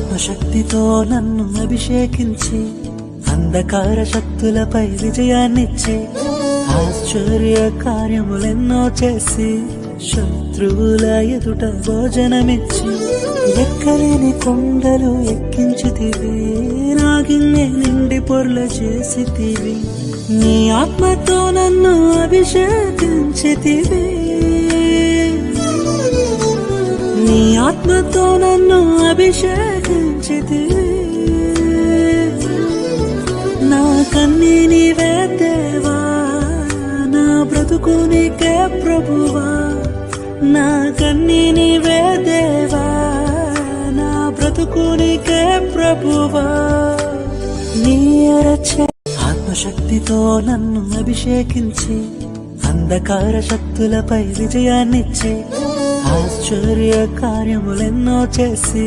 ఆత్మశక్తితో నన్ను అభిషేకించి అంధకార శక్తులపై విజయాన్నిచ్చి ఆశ్చర్య కార్యములెన్నో చేసి శత్రువుల ఎదుట భోజనమిచ్చి ఎక్కలేని కొండలు ఎక్కించితివి, నాగిన్నే నిండి పొర్ల చేసితివి. నీ ఆత్మతో నన్ను అభిషేకించితివి, నీ ఆత్మతో నన్ను అభిషేకించితివి. నా కన్నీ నీవే దేవా, నా బ్రతుకు నీకే ప్రభువా. నా కన్నీ నీవే దేవా, నా బ్రతుకు నీకే ప్రభువా. నీ అరచే ఆత్మశక్తితో నన్ను అభిషేకించి అంధకార శక్తులపై విజయాన్నిచ్చి ఆశ్చర్య కార్యములెన్నో చేసి